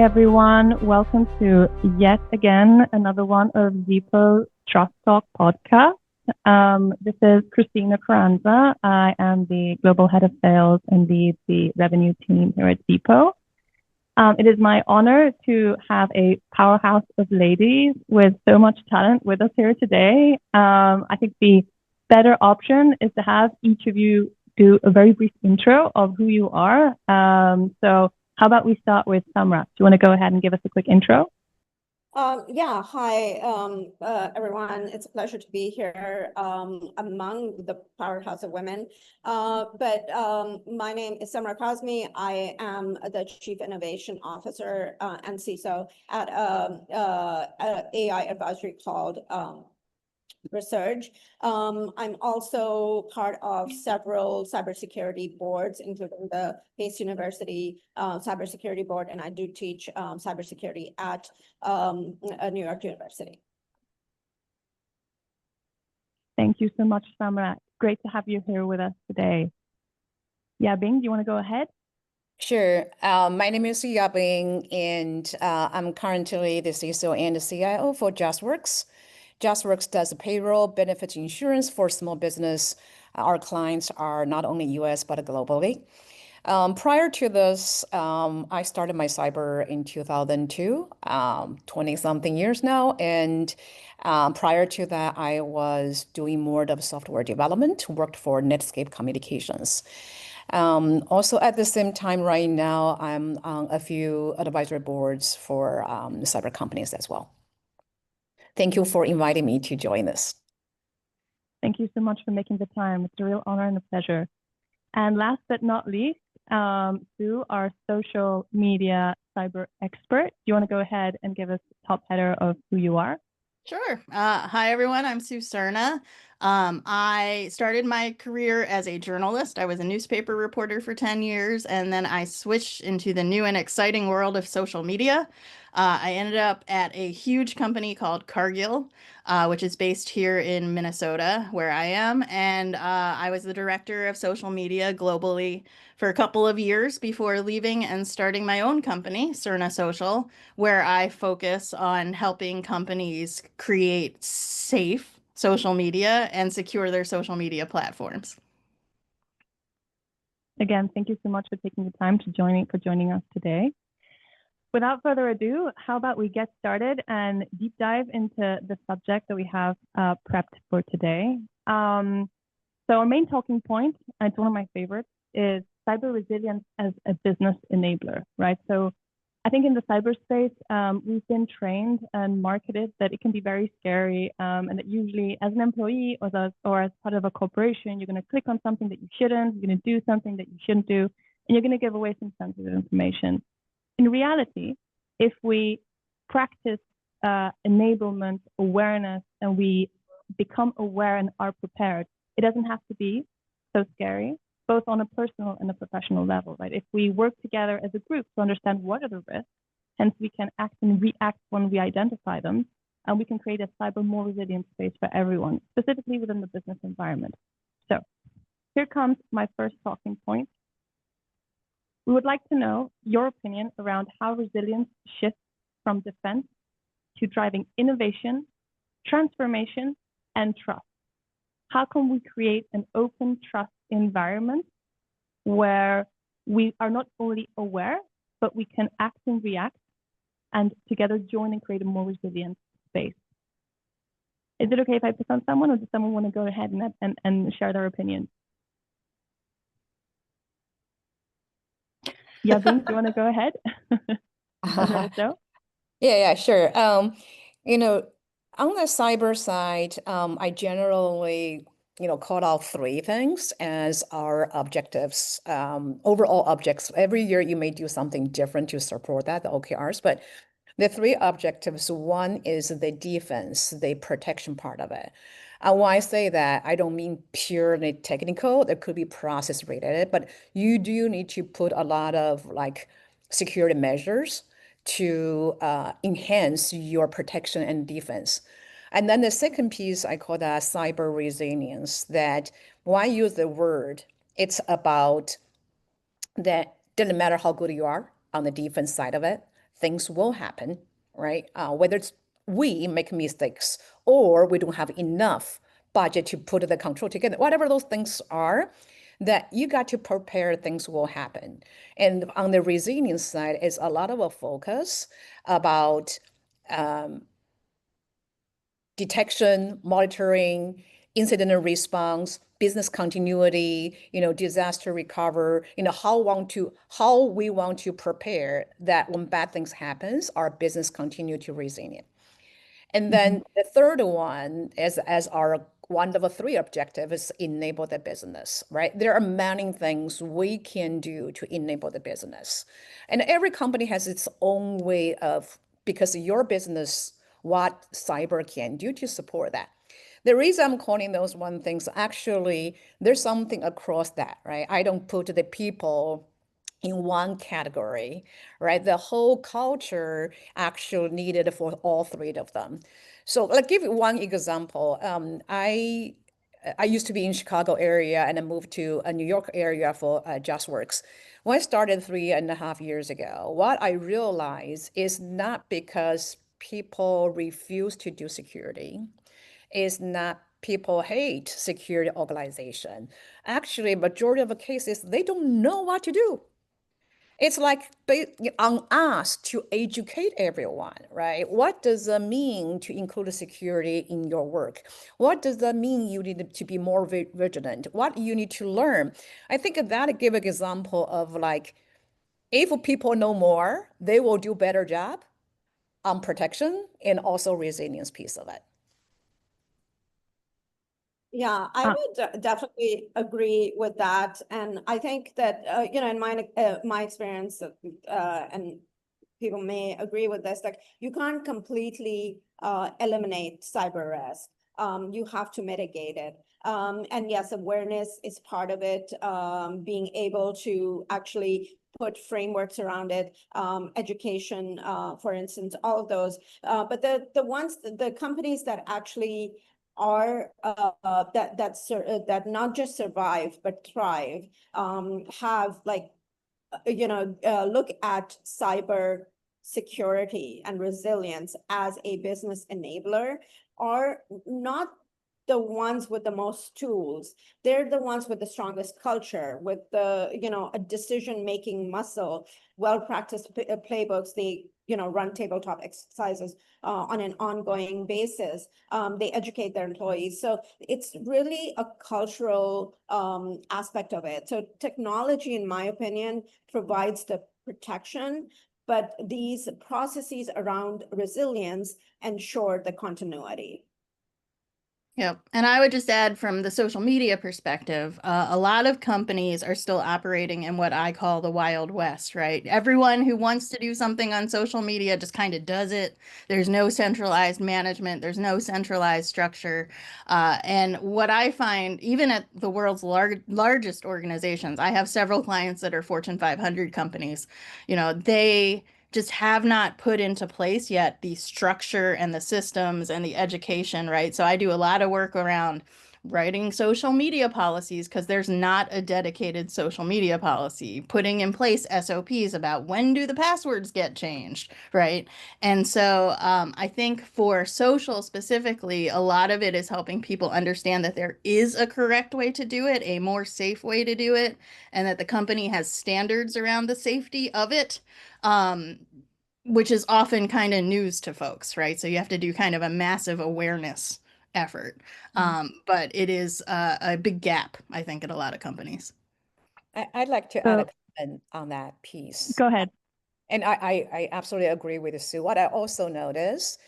Hi, everyone. Welcome to yet again another one of ZepoTalks podcast. This is Christina Carranza. I am the Global Head of Sales and lead the revenue team here at Zepo. It is my honor to have a powerhouse of ladies with so much talent with us here today. I think the better option is to have each of you do a very brief intro of who you are. So how about we start with Samra? Do you want to go ahead and give us a quick intro? Hi, everyone. It's a pleasure to be here among the powerhouse of women. My name is Samra Kazmi. I am the Chief Innovation Officer and CISO at an AI advisory called Research. I'm also part of several cybersecurity boards, including the Pace University Cybersecurity Board, and I do teach cybersecurity at New York University. Thank you so much, Samra. Great to have you here with us today. Yabing, do you want to go ahead? Sure. My name is Yabing, and I'm currently the CISO and the CIO for JustWorks. JustWorks does payroll benefits insurance for small business. Our clients are not only US, but globally. Prior to this, I started my cyber in 2002, 20-something years now. And prior to that, I was doing more of software development, worked for Netscape Communications. Also, at the same time, right now, I'm on a few advisory boards for cyber companies as well. Thank you for inviting me to join this. Thank you so much for making the time. It's a real honor and a pleasure. And last but not least, Sue, our social media cyber expert. Do you want to go ahead and give us a top header of who you are? Sure. Hi, everyone. I'm Sue Cerna. I started my career as a journalist. I was a newspaper reporter for 10 years, and then I switched into the new and exciting world of social media. I ended up at a huge company called Cargill, which is based here in Minnesota, where I am. And I was the director of social media globally for a couple of years before leaving and starting my own company, Cerna Social, where I focus on helping companies create safe social media and secure their social media platforms. Again, thank you so much for taking the time to joining us today. Without further ado, how about we get started and deep dive into the subject that we have prepped for today. So our main talking point, and it's one of my favorites, is cyber resilience as a business enabler, right? So I think in the cyberspace, we've been trained and marketed that it can be very scary, and that usually as an employee or as part of a corporation, you're going to click on something that you shouldn't, you're going to do something that you shouldn't do, and you're going to give away some sensitive information. In reality, if we practice enablement, awareness, and we become aware and are prepared, it doesn't have to be so scary, both on a personal and a professional level, right? If we work together as a group to understand what are the risks, hence we can act and react when we identify them, and we can create a cyber more resilient space for everyone, specifically within the business environment. So here comes my first talking point. We would like to know your opinion around how resilience shifts from defense to driving innovation, transformation, and trust. How can we create an open trust environment where we are not only aware, but we can act and react and together join and create a more resilient space? Is it okay if I pick on someone, or does someone want to go ahead and share their opinion? Yabing, do you want to go ahead? Yeah, sure. On the cyber side, I generally, call out three things as our objectives, overall objectives. Every year you may do something different to support that, the OKRs, but the three objectives, one is the defense, the protection part of it. When I say that, I don't mean purely technical. There could be process related, but you do need to put a lot of security measures to enhance your protection and defense. And then the second piece, I call that cyber resilience, that when I use the word, it's about that doesn't matter how good you are on the defense side of it, things will happen, right? Whether it's we make mistakes or we don't have enough budget to put the control together, whatever those things are, that you got to prepare things will happen. And on the resilience side, is a lot of a focus about detection, monitoring, incident response, business continuity, disaster recover, how we want to prepare that when bad things happens, our business continue to resilient. And then the third one, as our one of the three objectives, is enable the business, right? There are many things we can do to enable the business. And every company has its own way of, because your business, what cyber can do to support that. The reason I'm calling those one things, actually, there's something across that, right? I don't put the people in one category, right? The whole culture actually needed for all three of them. So I'll give you one example. I used to be in Chicago area and I moved to a New York area for JustWorks. When I started 3.5 years ago, what I realized is not because people refuse to do security, is not people hate security organization. Actually, majority of the cases, they don't know what to do. It's like on us to educate everyone, right? What does that mean to include security in your work? What does that mean you need to be more vigilant? What you need to learn? I think that give an example of like, if people know more, they will do better job on protection and also resilience piece of it. Yeah, I would definitely agree with that. And I think that, in my experience, and people may agree with this, like you can't completely eliminate cyber risk. You have to mitigate it. And yes, awareness is part of it, being able to actually put frameworks around it, education, for instance, all of those. But the companies that actually are that not just survive but thrive, have like look at cyber security and resilience as a business enabler, are not the ones with the most tools. They're the ones with the strongest culture, with the a decision-making muscle, well-practiced playbooks. They run tabletop exercises on an ongoing basis. They educate their employees. So it's really a cultural aspect of it. So technology, in my opinion, provides the protection, but these processes around resilience ensure the continuity. Yep. And I would just add, from the social media perspective, a lot of companies are still operating in what I call the Wild West, right? Everyone who wants to do something on social media just kind of does it. There's no centralized management. There's no centralized structure. And what I find, even at the world's largest organizations, I have several clients that are Fortune 500 companies, they just have not put into place yet the structure and the systems and the education, right? So I do a lot of work around writing social media policies, because there's not a dedicated social media policy, putting in place SOPs about when do the passwords get changed, right? And so I think for social specifically, a lot of it is helping people understand that there is a correct way to do it, a more safe way to do it, and that the company has standards around the safety of it. Which is often kind of news to folks, right? So you have to do kind of a massive awareness effort. But it is a big gap, I think, at a lot of companies. I'd like to add a comment on that piece. Go ahead. And I absolutely agree with Sue. What I also notice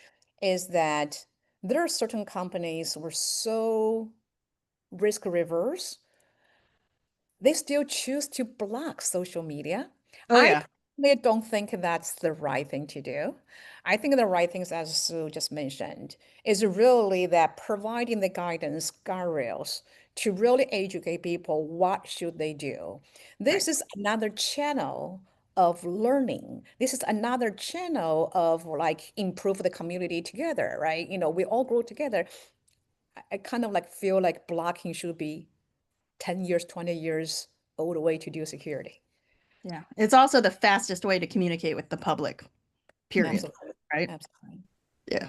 is that there are certain companies who are so risk reverse, they still choose to block social media. Oh, yeah. I don't think that's the right thing to do. I think the right things, as Sue just mentioned, is really that providing the guidance, guardrails to really educate people what should they do. This is another channel of learning. This is another channel of like improve the community together, right? We all grow together. I kind of like feel like blocking should be 10 years, 20 years old way to do security. Yeah. It's also the fastest way to communicate with the public. period. Absolutely. Right? Absolutely. Yeah.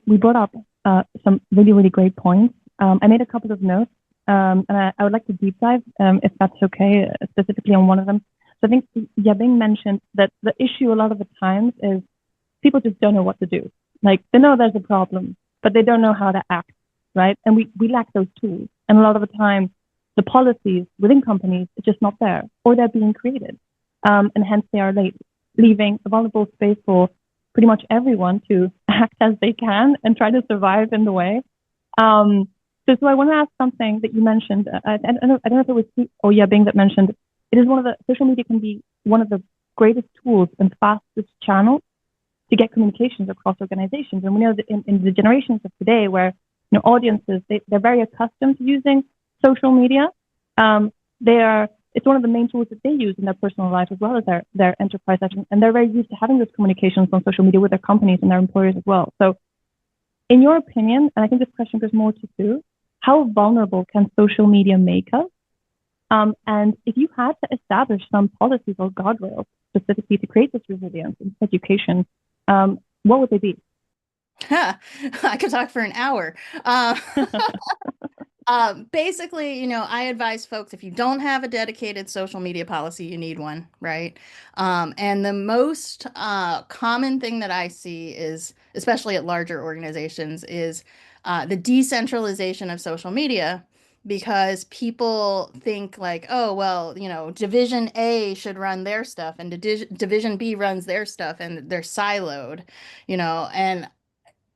We brought up some really, really great points. I made a couple of notes, and I would like to deep dive, if that's okay, specifically on one of them. So I think Yabing mentioned that the issue a lot of the times is people just don't know what to do. Like they know there's a problem, but they don't know how to act, right? And we lack those tools. And a lot of the time, the policies within companies are just not there, or they're being created, and hence they are late, leaving a vulnerable space for pretty much everyone to act as they can and try to survive in the way. So I want to ask something that you mentioned. I don't know if it was you or Yabing that mentioned it is social media can be one of the greatest tools and fastest channels to get communications across organizations. And we know that in the generations of today where audiences, they're very accustomed to using social media. It's one of the main tools that they use in their personal life as well as their enterprise sessions. And they're very used to having those communications on social media with their companies and their employers as well. So in your opinion, and I think this question goes more to Sue, how vulnerable can social media make us? And if you had to establish some policies or guardrails specifically to create this resilience in education, what would they be? I could talk for an hour. Basically, I advise folks, if you don't have a dedicated social media policy, you need one, right? And the most common thing that I see is, especially at larger organizations, is the decentralization of social media, because people think like, oh, well, Division A should run their stuff and Division B runs their stuff and they're siloed, and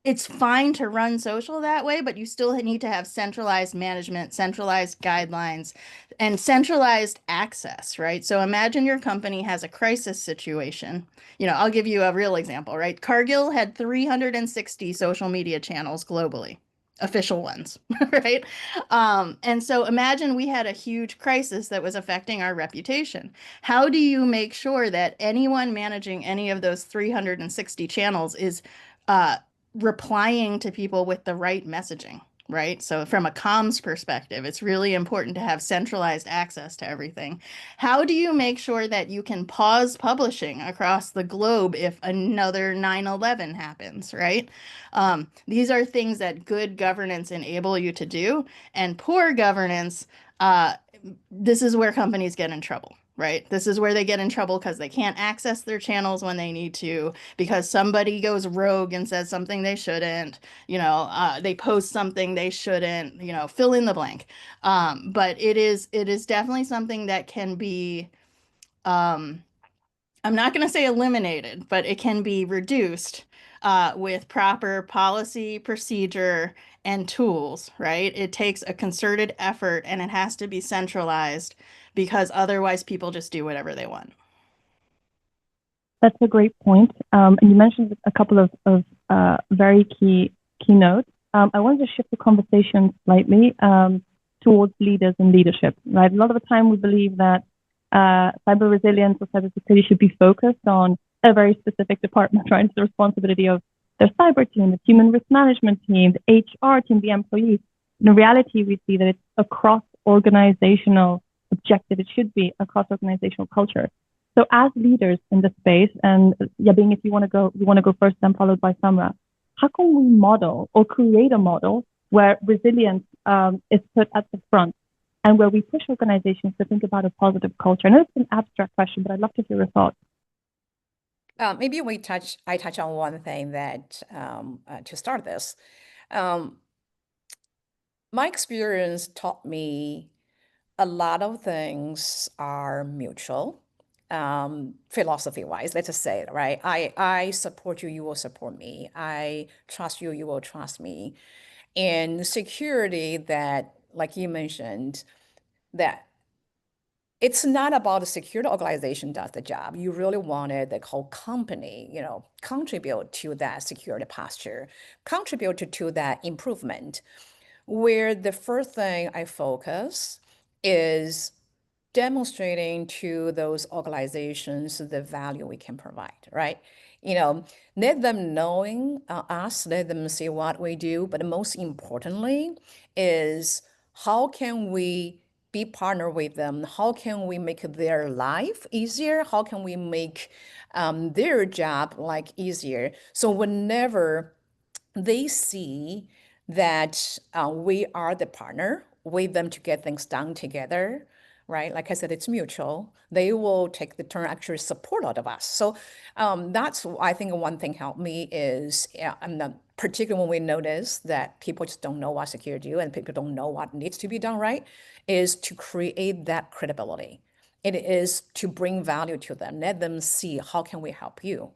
it's fine to run social that way, but you still need to have centralized management, centralized guidelines, and centralized access, right? So imagine your company has a crisis situation. I'll give you a real example, right? Cargill had 360 social media channels globally, official ones, right? And so imagine we had a huge crisis that was affecting our reputation. How do you make sure that anyone managing any of those 360 channels is replying to people with the right messaging, right? So from a comms perspective, it's really important to have centralized access to everything. How do you make sure that you can pause publishing across the globe if another 9/11 happens, right? These are things that good governance enable you to do, and poor governance, this is where companies get in trouble. Right? This is where they get in trouble because they can't access their channels when they need to, because somebody goes rogue and says something they shouldn't, they post something they shouldn't, fill in the blank. But it is definitely something that can be, I'm not going to say eliminated, but it can be reduced with proper policy, procedure, and tools, right? It takes a concerted effort and it has to be centralized, because otherwise people just do whatever they want. That's a great point. And you mentioned a couple of very key notes. I wanted to shift the conversation slightly towards leaders and leadership, right? A lot of the time we believe that cyber resilience or cybersecurity should be focused on a very specific department, right? It's the responsibility of their cyber team, the human risk management team, the HR team, the employees. In reality, we see that it's across organizational objective. It should be across organizational culture. So as leaders in the space, and Yabing, if you want to go first, then followed by Samra, how can we model or create a model where resilience is put at the front and where we push organizations to think about a positive culture? I know it's an abstract question, but I'd love to hear your thoughts. Maybe I touch on one thing that to start this. My experience taught me a lot of things are mutual, philosophy-wise, let's just say it, right? I support you, you will support me. I trust you, you will trust me. And security, that, like you mentioned, that it's not about the security organization does the job. You really wanted the whole company, contribute to that security posture, contribute to that improvement. Where the first thing I focus is demonstrating to those organizations the value we can provide, right? Let them knowing us, let them see what we do, but most importantly is how can we be partner with them. How can we make their life easier? How can we make their job like easier? So whenever they see that we are the partner with them to get things done together, right? Like I said, it's mutual. They will take the turn actually support out of us. So that's, I think one thing helped me is, particularly when we notice that people just don't know what security do and people don't know what needs to be done right, is to create that credibility. It is to bring value to them, let them see how can we help you.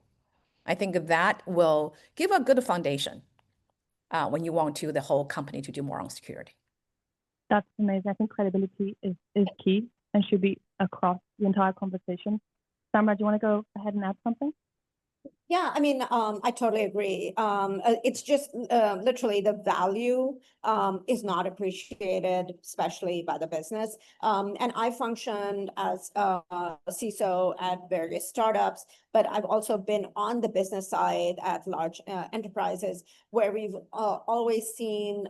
I think that will give a good foundation when you want to the whole company to do more on security. That's amazing. I think credibility is key and should be across the entire conversation. Samra, do you want to go ahead and add something? Yeah, I mean, I totally agree. It's just literally the value is not appreciated, especially by the business. And I functioned as a CISO at various startups, but I've also been on the business side at large enterprises where we've always seen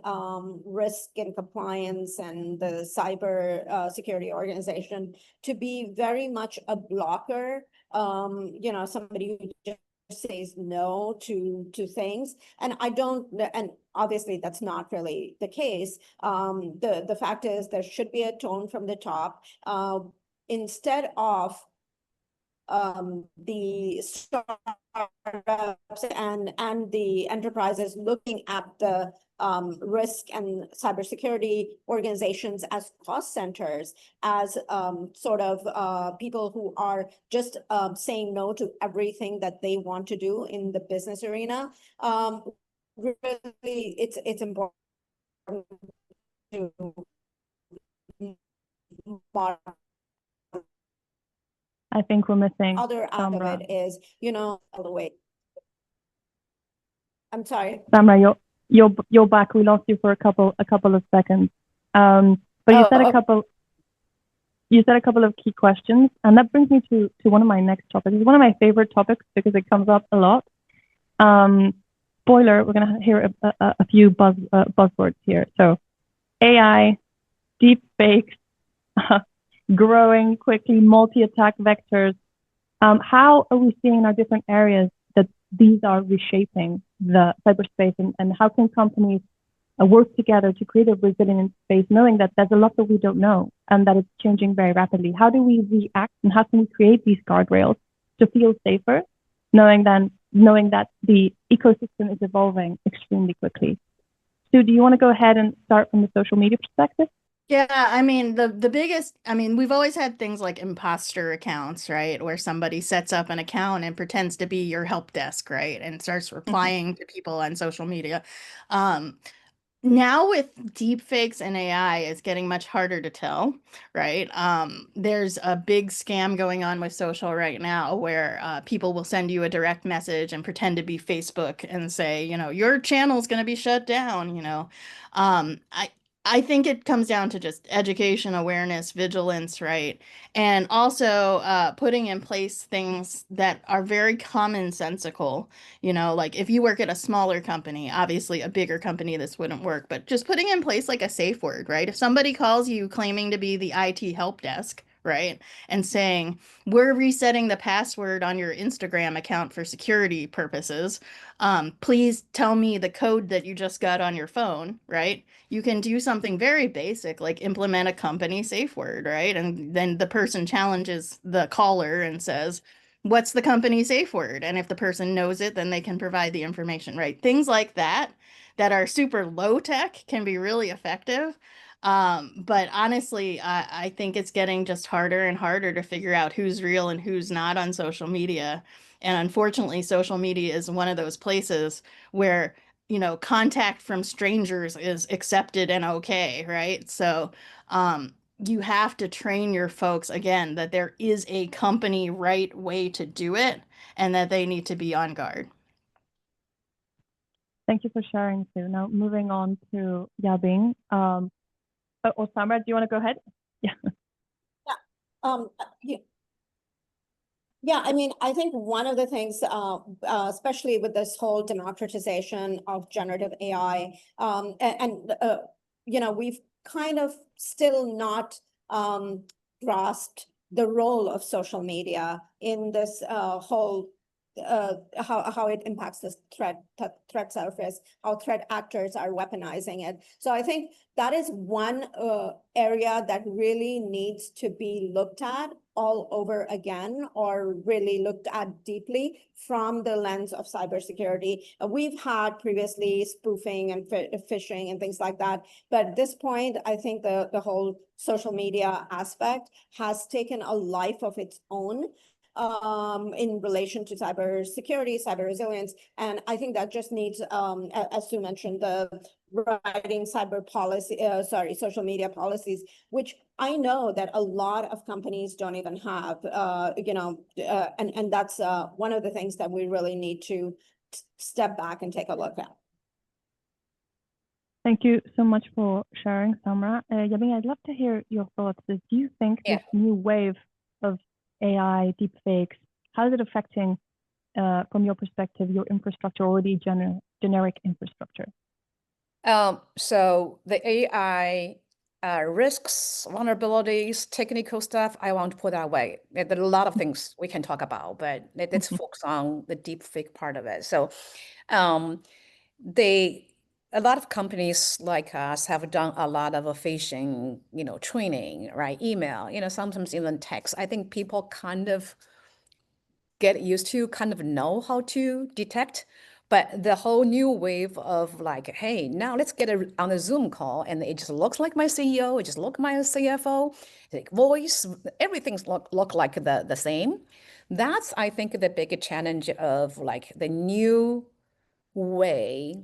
risk and compliance and the cyber security organization to be very much a blocker. Somebody who just says no to things, and obviously that's not really the case. The fact is there should be a tone from the top instead of the startups and the enterprises looking at the risk and cybersecurity organizations as cost centers, as sort of people who are just saying no to everything that they want to do in the business arena. Really, it's important to I think we're missing other out of Samra. it is, all the way. I'm sorry. Samra, you're back. We lost you for a couple of seconds. But you said a couple. You said a couple of key questions, and that brings me to one of my next topics. It's one of my favorite topics because it comes up a lot. Spoiler: we're gonna hear a few buzzwords here. So, AI, deep fakes, growing quickly, multi-attack vectors. How are we seeing in our different areas that these are reshaping the cyberspace, and how can companies work together to create a resilient space, knowing that there's a lot that we don't know and that it's changing very rapidly? How do we react, and how can we create these guardrails to feel safer, knowing that the ecosystem is evolving extremely quickly? Sue, do you want to go ahead and start from the social media perspective? Yeah, I mean, the biggest, we've always had things like imposter accounts, right? Where somebody sets up an account and pretends to be your help desk, right? And starts replying to people on social media. Now with deepfakes and AI, it's getting much harder to tell, right? There's a big scam going on with social right now where people will send you a direct message and pretend to be Facebook and say, your channel's going to be shut down, I think it comes down to just education, awareness, vigilance, right? And also putting in place things that are very commonsensical. Like if you work at a smaller company, obviously a bigger company, this wouldn't work, but just putting in place like a safe word, right? If somebody calls you claiming to be the IT help desk, right, and saying, we're resetting the password on your Instagram account for security purposes, please tell me the code that you just got on your phone, right? You can do something very basic, like implement a company safe word, right? And then the person challenges the caller and says, what's the company safe word? And if the person knows it, then they can provide the information, right? Things like that are super low tech can be really effective. But honestly, I think it's getting just harder and harder to figure out who's real and who's not on social media. And unfortunately, social media is one of those places where, contact from strangers is accepted and okay, right? So, you have to train your folks again that there is a company right way to do it and that they need to be on guard. Thank you for sharing, Sue. Now moving on to Yabing. Samra, do you want to go ahead? Yeah. Yeah, I think one of the things, especially with this whole democratization of generative AI, we've kind of still not grasped the role of social media in this whole how it impacts this threat surface, how threat actors are weaponizing it. So I think that is one area that really needs to be looked at all over again, or really looked at deeply from the lens of cybersecurity. We've had previously spoofing and phishing and things like that, but at this point, I think the whole social media aspect has taken a life of its own in relation to cybersecurity, cyber resilience. And I think that just needs, as Sue mentioned, the writing social media policies, which I know that a lot of companies don't even have, and that's one of the things that we really need to step back and take a look at. Thank you so much for sharing, Samra. Yami, I'd love to hear your thoughts. Do you think this new wave of AI, deepfakes, how is it affecting, from your perspective, your infrastructure, already generic infrastructure? So the AI risks, vulnerabilities, technical stuff, I want to put that away. There are a lot of things we can talk about, but let's focus on the deepfake part of it. So a lot of companies like us have done a lot of phishing, training, right? Email, sometimes even text. I think people kind of get used to, kind of know how to detect. But the whole new wave of like, hey, now let's get on a Zoom call, and it just looks like my CEO, it just looks like my CFO, like voice, everything's look like the same. That's, I think, the big challenge of like the new way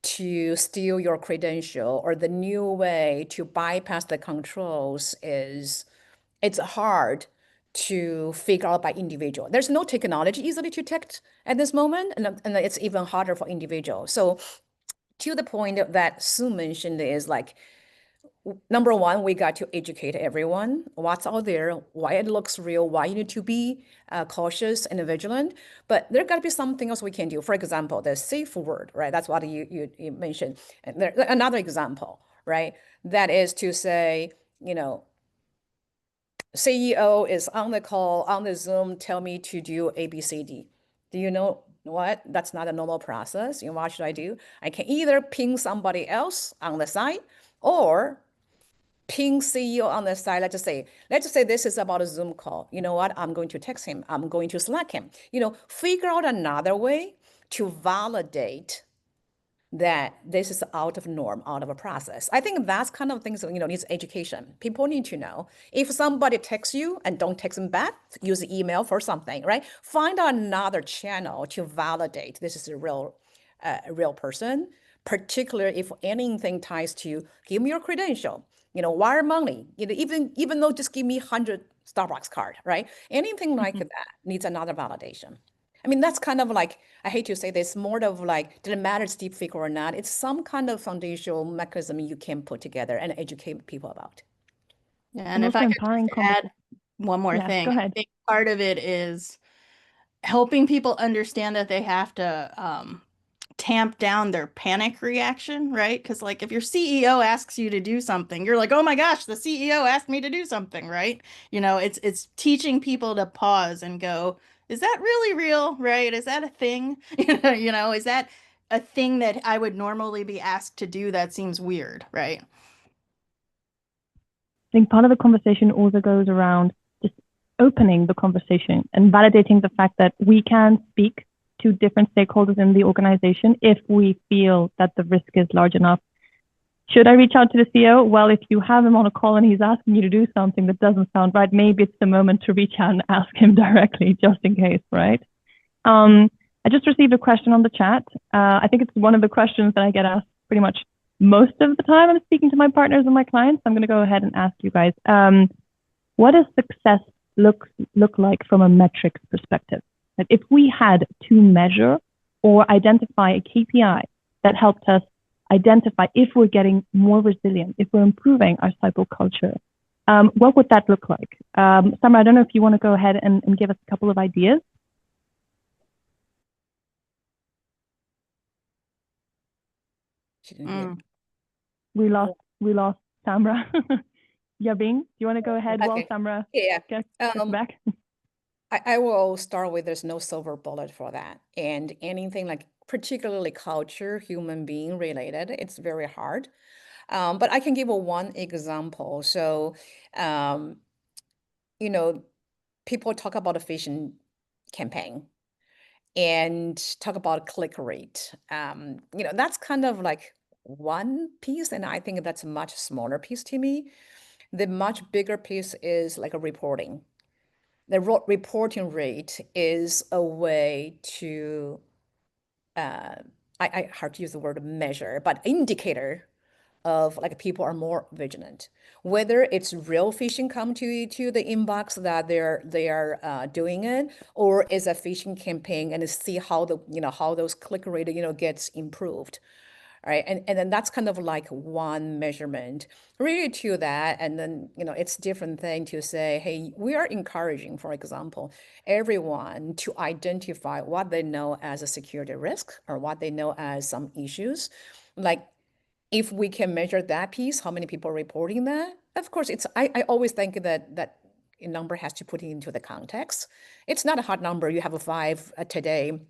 to steal your credential, or the new way to bypass the controls is, it's hard to figure out by individual. There's no technology easily to detect at this moment, and it's even harder for individuals. So to the point that Sue mentioned is like, number one, we got to educate everyone what's out there, why it looks real, why you need to be cautious and vigilant. But there got to be something else we can do. For example, the safe word, right? That's what you mentioned. And another example, right? That is to say, CEO is on the call, on the Zoom, tell me to do A, B, C, D. Do you know what? That's not a normal process. What should I do? I can either ping somebody else on the side, or ping CEO on the side. Let's just say this is about a Zoom call. You know what? I'm going to text him. I'm going to Slack him. Figure out another way to validate that this is out of norm, out of a process. I think that's kind of things, needs education. People need to know. If somebody texts you and don't text them back, use email for something, right? Find another channel to validate this is a real person, particularly if anything ties to give me your credential, wire money, even though just give me 100 Starbucks card, right? Anything like that needs another validation. I mean, that's kind of like, I hate to say this, more of like, did it matter it's deepfake or not? It's some kind of foundational mechanism you can put together and educate people about. Yeah, and if I could just add one more thing, go ahead. I think part of it is helping people understand that they have to tamp down their panic reaction, right? Because like if your CEO asks you to do something, you're like, oh my gosh, the CEO asked me to do something, right? It's teaching people to pause and go, is that really real, right? Is that a thing? Is that a thing that I would normally be asked to do that seems weird, right? I think part of the conversation also goes around just opening the conversation and validating the fact that we can speak to different stakeholders in the organization if we feel that the risk is large enough. Should I reach out to the CEO? Well, if you have him on a call and he's asking you to do something that doesn't sound right, maybe it's the moment to reach out and ask him directly, just in case, right? I just received a question on the chat. I think it's one of the questions that I get asked pretty much most of the time I'm speaking to my partners and my clients. I'm going to go ahead and ask you guys, what does success look like from a metrics perspective? Like if we had to measure or identify a KPI that helped us identify if we're getting more resilient, if we're improving our cyber culture, what would that look like? Samra, I don't know if you want to go ahead and give us a couple of ideas. We lost Samra. Yabing, do you want to go ahead while Okay. Samra Yeah. gets Um, back? I will start with there's no silver bullet for that. And anything like particularly culture, human being related, it's very hard. But I can give one example. So, um, you know, people talk about a phishing campaign and talk about click rate. That's kind of like one piece, and I think that's a much smaller piece to me. The much bigger piece is like a reporting. The reporting rate is a way to, I hard to use the word measure, but indicator of like people are more vigilant. Whether it's real phishing come to the inbox that they are doing it, or is a phishing campaign and see how how those click rate gets improved. Right. And then that's kind of like one measurement related to that. And then, it's different thing to say, hey, we are encouraging, for example, everyone to identify what they know as a security risk or what they know as some issues. Like if we can measure that piece, how many people are reporting that? Of course, I always think that a number has to put it into the context. It's not a hard number. You have a 5 today.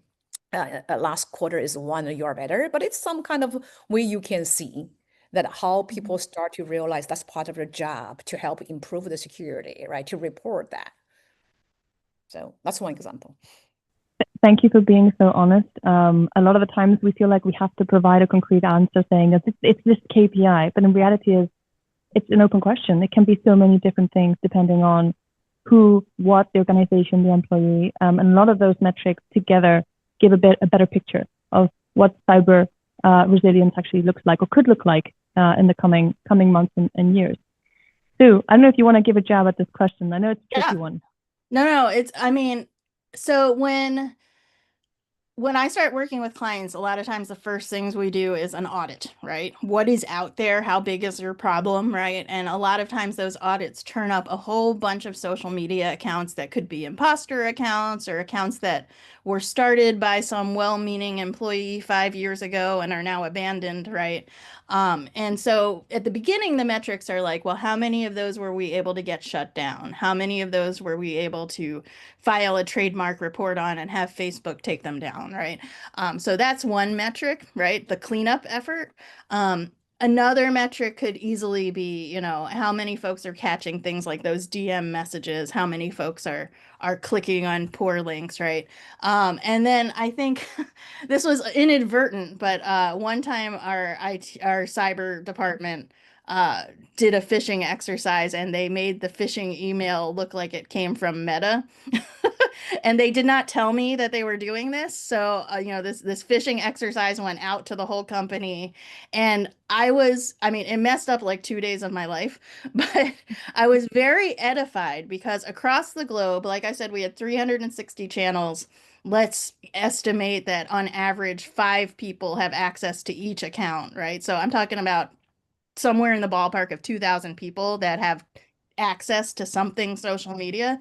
Last quarter is 1, you're better, but it's some kind of way you can see that how people start to realize that's part of their job to help improve the security, right? To report that. So that's one example. Thank you for being so honest. A lot of the times we feel like we have to provide a concrete answer saying that it's this KPI, but in reality it's an open question. It can be so many different things depending on who, what, the organization, the employee, and a lot of those metrics together give a better picture of what cyber resilience actually looks like or could look like in the coming months and years. Sue, I don't know if you want to give a jab at this question. I know it's a tricky one. No, so when I start working with clients, a lot of times the first things we do is an audit, right? What is out there? How big is your problem, right? And a lot of times those audits turn up a whole bunch of social media accounts that could be imposter accounts or accounts that were started by some well-meaning employee 5 years ago and are now abandoned, right? And so at the beginning, the metrics are like, well, how many of those were we able to get shut down? How many of those were we able to file a trademark report on and have Facebook take them down, right? So that's one metric, right? The cleanup effort. Another metric could easily be, how many folks are catching things like those DM messages, how many folks are clicking on poor links, right? And then I think this was inadvertent, but one time our cyber department did a phishing exercise and they made the phishing email look like it came from Meta. And they did not tell me that they were doing this. So, this phishing exercise went out to the whole company. And it messed up like 2 days of my life, but I was very edified because across the globe, like I said, we had 360 channels. Let's estimate that on average, 5 people have access to each account, right? So I'm talking about somewhere in the ballpark of 2,000 people that have access to something social media.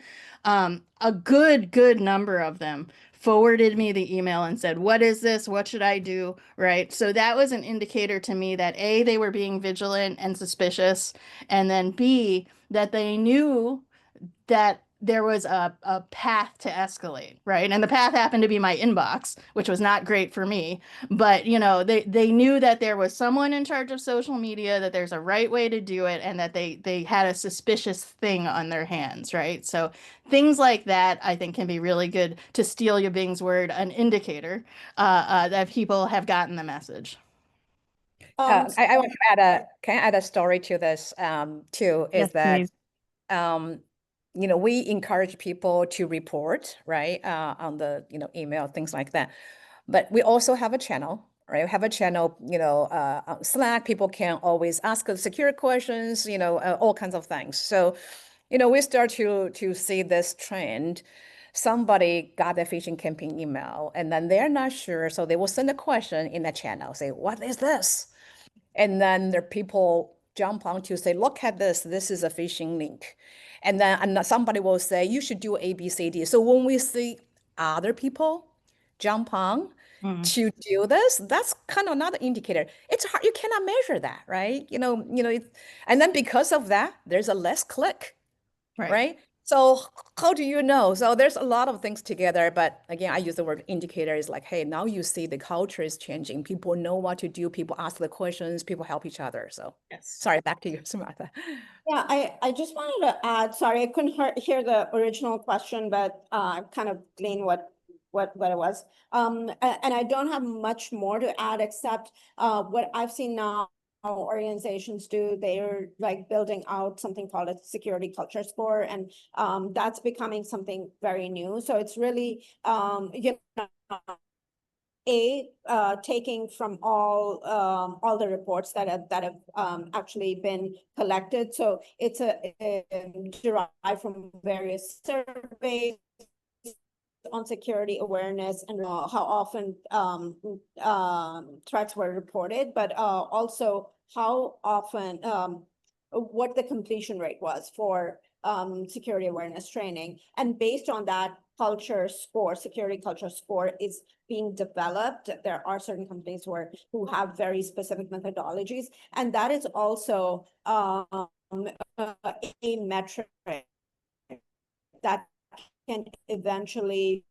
A good number of them forwarded me the email and said, what is this? What should I do? Right. So that was an indicator to me that A, they were being vigilant and suspicious. And then B, that they knew that there was a path to escalate, right? And the path happened to be my inbox, which was not great for me. But, they knew that there was someone in charge of social media, that there's a right way to do it, and that they had a suspicious thing on their hands, right? So things like that, I think, can be really good, to steal Yabing's word, an indicator that people have gotten the message. I want to can I add a story to this too, is Yes, that please. we encourage people to report, right, on the, email, things like that. But we also have a channel, right? We have a channel, on Slack. People can always ask us secure questions, all kinds of things. So, we start to see this trend. Somebody got a phishing campaign email and then they're not sure. So they will send a question in the channel, say, what is this? And then there people jump on to say, look at this, this is a phishing link. And then somebody will say, you should do A, B, C, D. So when we see other people jump on, to do this, that's kind of another indicator. It's hard. You cannot measure that, right? And then because of that, there's a less click, right? So how do you know? So there's a lot of things together, but again, I use the word indicator is like, hey, now you see the culture is changing. People know what to do. People ask the questions. People help each other. So sorry, back to you, Samantha. Yeah, I just wanted to add, sorry, I couldn't hear the original question, but I kind of gleaned what it was. And I don't have much more to add except what I've seen now organizations do, they're like building out something called a security culture score, and that's becoming something very new. So it's really taking from all the reports that have actually been collected. So it's derived from various surveys on security awareness and how often threats were reported, but also how often what the completion rate was for security awareness training. And based on that security culture score is being developed. There are certain companies who have very specific methodologies, and that is also a metric that can eventually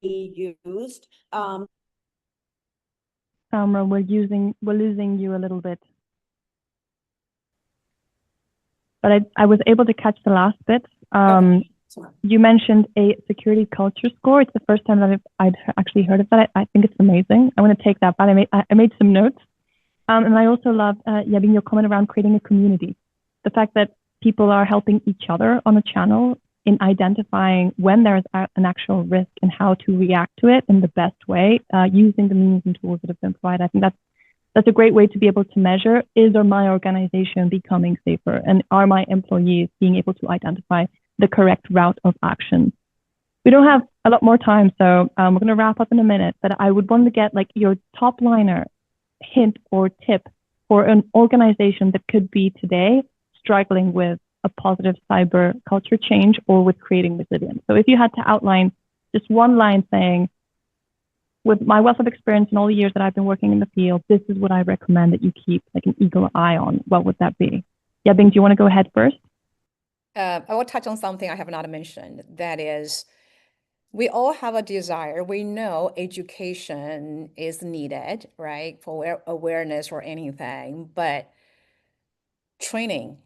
be used. Samra, we're losing you a little bit. But I was able to catch the last bit. You mentioned a security culture score. It's the first time that I'd actually heard of that. I think it's amazing. I want to take that back. I made some notes. And I also love, Yabin, your comment around creating a community. The fact that people are helping each other on a channel in identifying when there's an actual risk and how to react to it in the best way, using the means and tools that have been provided. I think that's a great way to be able to measure, is my organization becoming safer? And are my employees being able to identify the correct route of action? We don't have a lot more time, so we're going to wrap up in a minute, but I would want to get like your top liner hint or tip for an organization that could be today struggling with a positive cyber culture change or with creating resilience. So if you had to outline just one line saying, with my wealth of experience and all the years that I've been working in the field, this is what I recommend that you keep like an eagle eye on, what would that be? Yabing, do you want to go ahead first? I will touch on something I have not mentioned. That is, we all have a desire. We know education is needed, right, for awareness or anything, but training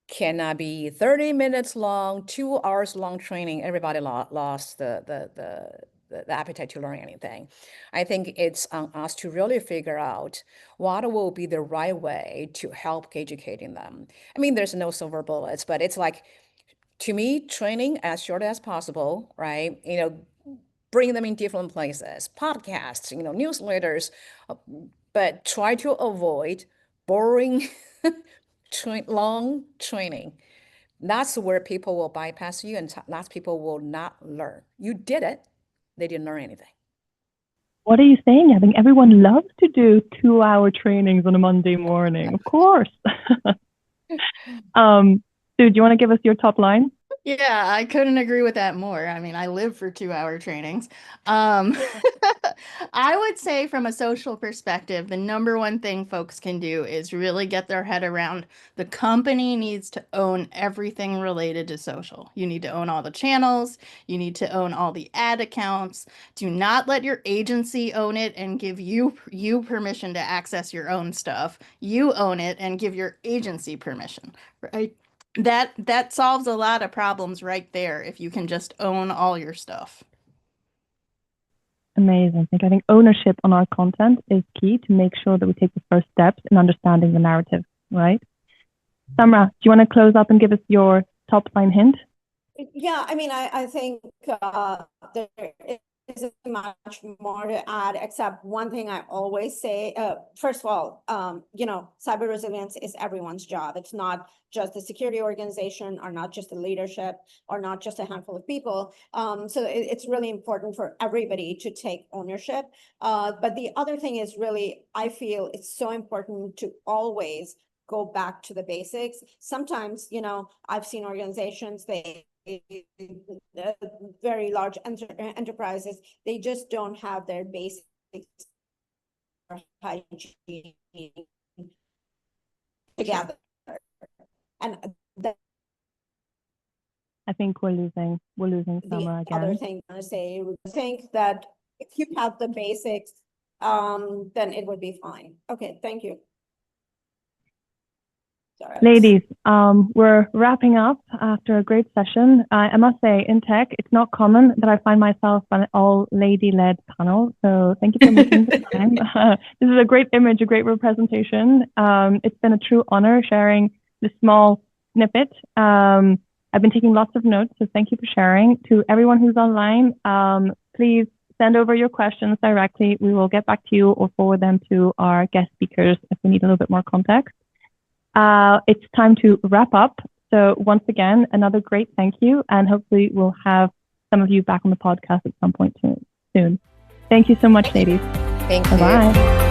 cannot be 30 minutes long, 2 hours long training. Everybody lost the appetite to learn anything. I think it's on us to really figure out what will be the right way to help educating them. I mean, there's no silver bullets, but it's like, to me, training as short as possible, right? Bring them in different places, podcasts, newsletters, but try to avoid boring long training. That's where people will bypass you, and lots of people will not learn. You did it, they didn't learn anything. What are you saying? I think everyone loves to do 2-hour trainings on a Monday morning. Of course. Sue, do you want to give us your top line? Yeah, I couldn't agree with that more. I mean, I live for 2-hour trainings. I would say from a social perspective, the number one thing folks can do is really get their head around the company needs to own everything related to social. You need to own all the channels. You need to own all the ad accounts. Do not let your agency own it and give you permission to access your own stuff. You own it and give your agency permission, right? That solves a lot of problems right there if you can just own all your stuff. Amazing. I think ownership on our content is key to make sure that we take the first steps in understanding the narrative, right? Samra, do you want to close up and give us your top line hint? Yeah, I mean, I think there isn't much more to add, except one thing I always say. First of all, cyber resilience is everyone's job. It's not just the security organization, or not just the leadership, or not just a handful of people. So it's really important for everybody to take ownership. But the other thing is really, I feel it's so important to always go back to the basics. Sometimes, I've seen organizations, they very large enterprises, they just don't have their basic hygiene together. And I think we're losing Summer the other again. thing I want to say, I think that if you have the basics, then it would be fine. Okay, thank you. Sorry. Ladies, we're wrapping up after a great session. I must say, in tech, it's not common that I find myself on an all-lady-led panel. So thank you for making the time. This is a great image, a great representation. It's been a true honor sharing this small snippet. I've been taking lots of notes, so thank you for sharing. To everyone who's online, please send over your questions directly. We will get back to you or forward them to our guest speakers if we need a little bit more context. It's time to wrap up. So once again, another great thank you, and hopefully we'll have some of you back on the podcast at some point soon. Thank you so much, ladies. Thank you. Bye-bye.